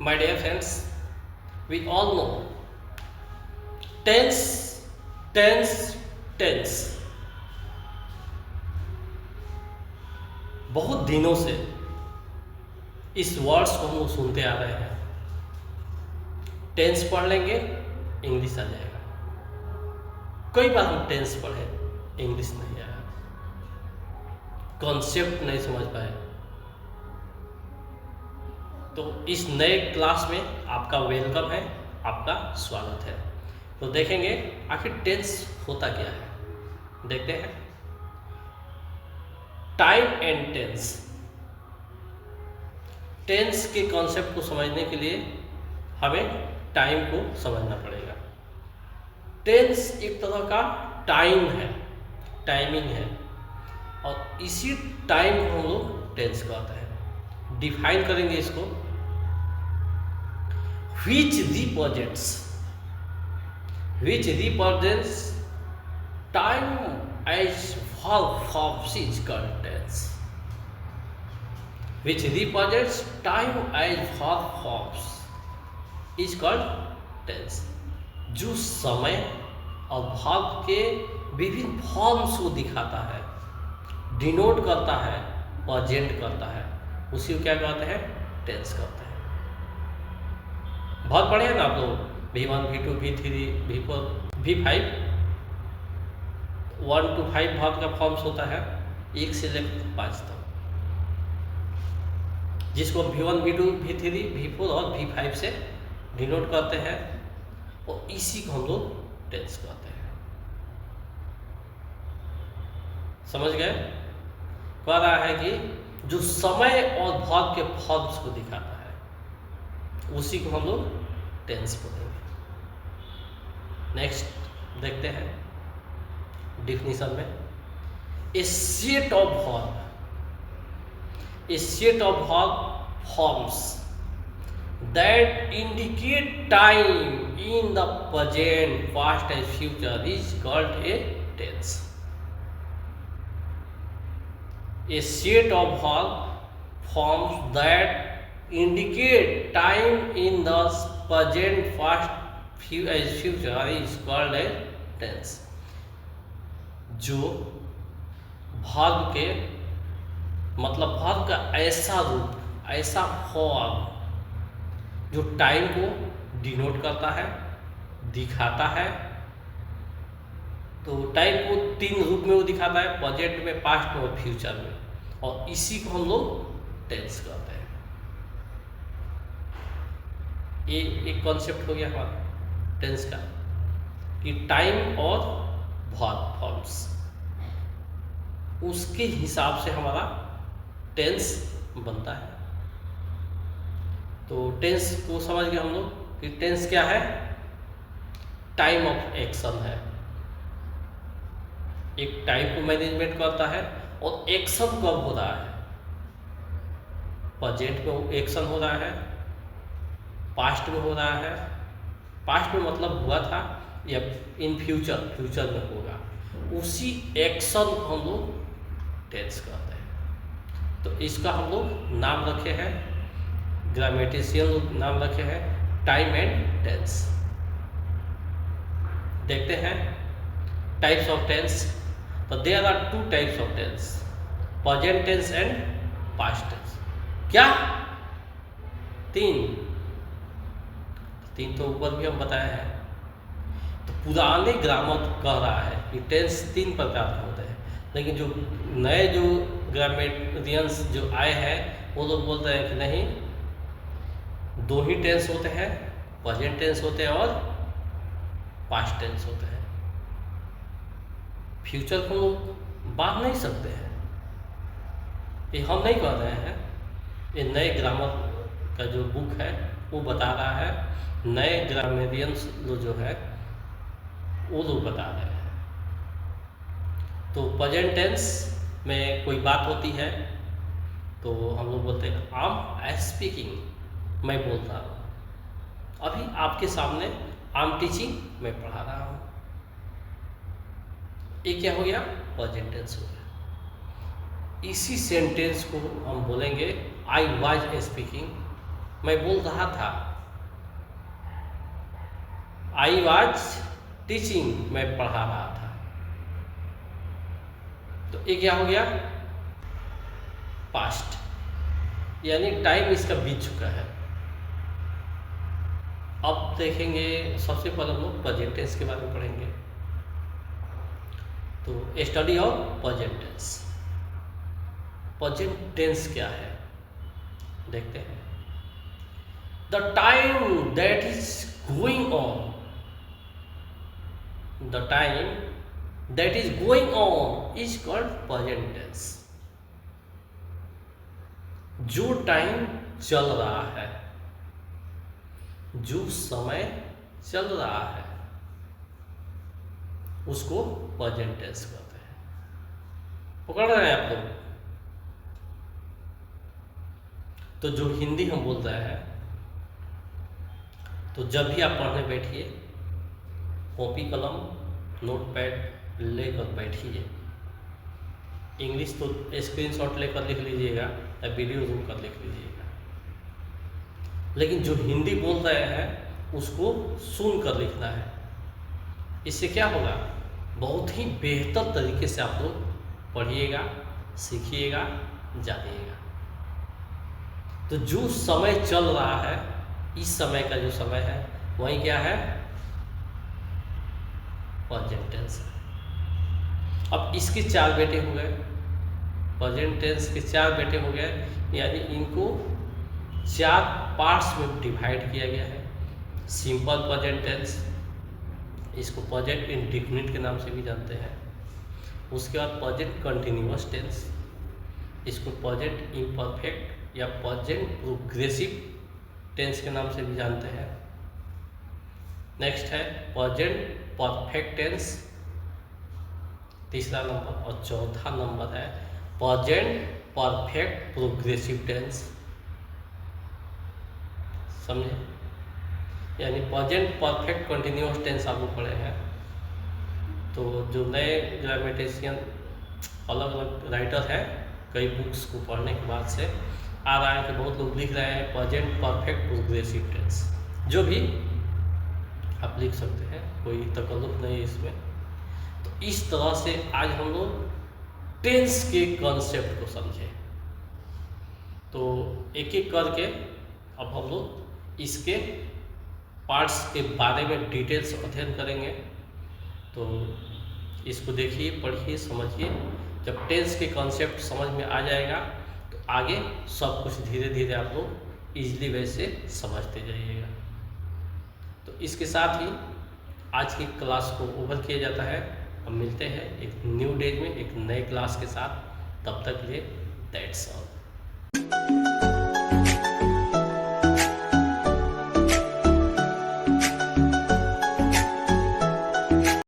My dear friends, we all know tense, tense, tense। बहुत दिनों से इस वर्ड्स को हम लोग सुनते आ रहे हैं। टेंस पढ़ लेंगे, इंग्लिश आ जाएगा। कई बार हम टेंस पढ़े, इंग्लिश नहीं आया, कॉन्सेप्ट नहीं समझ पाए। तो इस नए क्लास में आपका वेलकम है, आपका स्वागत है। तो देखेंगे आखिर टेंस होता क्या है। देखते हैं टाइम एंड टेंस। टेंस के कॉन्सेप्ट को समझने के लिए हमें टाइम को समझना पड़ेगा। टेंस एक तरह का टाइम है, टाइमिंग है, और इसी टाइम को हम लोग टेंस कहते हैं। डिफाइन करेंगे इसको। which represents time as verb forms is called tense। which represents time as verb forms is called tense। जो समय और verb के विभिन्न फॉर्म्स को दिखाता है, डिनोट करता है, प्रेजेंट करता है, उसी को क्या कहते हैं? टेंस कहते हैं। बहुत पढ़े हैं ना आप लोग, V1, V2, V3, V4, V5। 1 to 5 भाग का फॉर्म्स होता है, 1 से लेकर 5 तक, जिसको V1, V2, V3, V4 और V5 से डिनोट करते हैं, और इसी को हम लोग टेंस कहते हैं। समझ गए? कह रहा है कि जो समय और भाग के फॉर्म्स को दिखाता है, उसी को हम लोग टेंस बोलेंगे। नेक्स्ट देखते हैं डिफिनीशन में। A set of verb forms that indicate time in the present, past and future is called a tense. A set of verb forms that indicate time in the present, past, future is called a tense। जो भाग के मतलब भाग का ऐसा रूप, ऐसा form जो टाइम को डिनोट करता है, दिखाता है। तो टाइम को 3 रूप में वो दिखाता है, प्रेजेंट में, पास्ट में और फ्यूचर में, और इसी को हम लोग टेंस कहते हैं। ये एक कॉन्सेप्ट हो गया हमारा टेंस का, कि टाइम और वर्ब फॉर्म्स, उसके हिसाब से हमारा टेंस बनता है। तो टेंस को समझ गए हम लोग कि टेंस क्या है? टाइम ऑफ एक्शन है। एक टाइम को मैनेजमेंट करता है, और एक्शन कब हो रहा है? प्रेजेंट में एक्शन हो रहा है, पास्ट में हो रहा है, पास्ट में मतलब हुआ था, या इन फ्यूचर में होगा, उसी एक्शन को हम लोग टेंस कहते हैं। तो इसका हम लोग नाम रखे हैं, ग्रामेटिशियन नाम रखे हैं, टाइम एंड टेंस। देखते हैं टाइप्स ऑफ टेंस। तो there are 2 types of tense, present tense and past tense. क्या? 3 तो ऊपर भी हम बताए हैं। तो पुराने ग्रामर कह रहा है कि टेंस 3 प्रकार के होते हैं, लेकिन जो नए जो ग्रामेरियंस जो आए हैं, वो लोग बोलते हैं कि नहीं, 2 ही टेंस होते हैं, प्रेजेंट टेंस होते हैं और पास्ट टेंस होते हैं। फ्यूचर को बांध नहीं सकते हैं, ये हम नहीं कह रहे हैं। ये नए ग्रामर का जो बुक है वो बता रहा है, नए ग्रामेरियंस जो है वो लोग बता रहे हैं। तो प्रेजेंट टेंस में कोई बात होती है तो हम लोग बोलते हैं आई एम स्पीकिंग, मैं बोल रहा हूँ। अभी आपके सामने आई एम टीचिंग, मैं पढ़ा रहा हूँ। ये क्या हो गया? प्रेजेंट टेंस हो गया। इसी सेंटेंस को हम बोलेंगे आई वाज स्पीकिंग, मैं बोल रहा था, आई वॉज टीचिंग, मैं पढ़ा रहा था। तो ये क्या हो गया, पास्ट, यानी टाइम इसका बीत चुका है। अब देखेंगे, सबसे पहले हम लोग प्रेजेंट टेंस के बारे में पढ़ेंगे। तो study of present tense. Present tense क्या है देखते हैं। The time that is going on, the time that is going on is called present tense. जो टाइम चल रहा है, जो समय चल रहा है, उसको प्रेजेंट टेंस कहते हैं। पकड़ रहे हैं आप लोग। तो जो हिंदी हम बोल रहे हैं, तो जब भी आप पढ़ने बैठिए, कॉपी कलम नोटपैड लेकर बैठिए। इंग्लिश तो स्क्रीनशॉट लेकर लिख लीजिएगा या वीडियो जूम कर लिख लीजिएगा, लेकिन जो हिंदी बोल रहे हैं उसको सुन कर लिखना है। इससे क्या होगा, बहुत ही बेहतर तरीके से आप लोग पढ़िएगा, सीखिएगा, जानिएगा। तो जो समय चल रहा है, इस समय का जो समय है वही क्या है, प्रेजेंट टेंस है। अब इसके 4 बेटे हो गए, प्रेजेंट टेंस के 4 बेटे हो गए, यानी इनको 4 पार्ट्स में डिवाइड किया गया है। सिंपल प्रेजेंट टेंस, इसको प्रेजेंट इंडेफिनिट के नाम से भी जानते हैं। उसके बाद प्रेजेंट कंटिन्यूअस टेंस, इसको प्रेजेंट इम्परफेक्ट या प्रेजेंट प्रोग्रेसिव टेंस के नाम से भी जानते हैं। नेक्स्ट है प्रेजेंट परफेक्ट टेंस, तीसरा नंबर, और चौथा नंबर है प्रेजेंट परफेक्ट प्रोग्रेसिव टेंस। समझे, यानी प्रेजेंट परफेक्ट कंटिन्यूअस टेंस आप लोग पढ़े हैं। तो जो नए ग्रामेटिशियन अलग अलग राइटर हैं, कई बुक्स को पढ़ने के बाद से आ रहा है कि बहुत लोग लिख रहे हैं प्रेजेंट परफेक्ट प्रोग्रेसिव टेंस। जो भी आप लिख सकते हैं, कोई तकल्लुफ नहीं है इसमें। तो इस तरह से आज हम लोग टेंस के कॉन्सेप्ट को समझे। तो एक एक करके अब हम लोग इसके पार्ट्स के बारे में डिटेल्स अध्ययन करेंगे। तो इसको देखिए, पढ़िए, समझिए। जब टेंस के कॉन्सेप्ट समझ में आ जाएगा तो आगे सब कुछ धीरे धीरे आप लोग ईजिली वैसे समझते जाइएगा। तो इसके साथ ही आज की क्लास को ओवर किया जाता है। हम मिलते हैं एक न्यू डे में एक नए क्लास के साथ। तब तक के लिए दैट्स ऑल।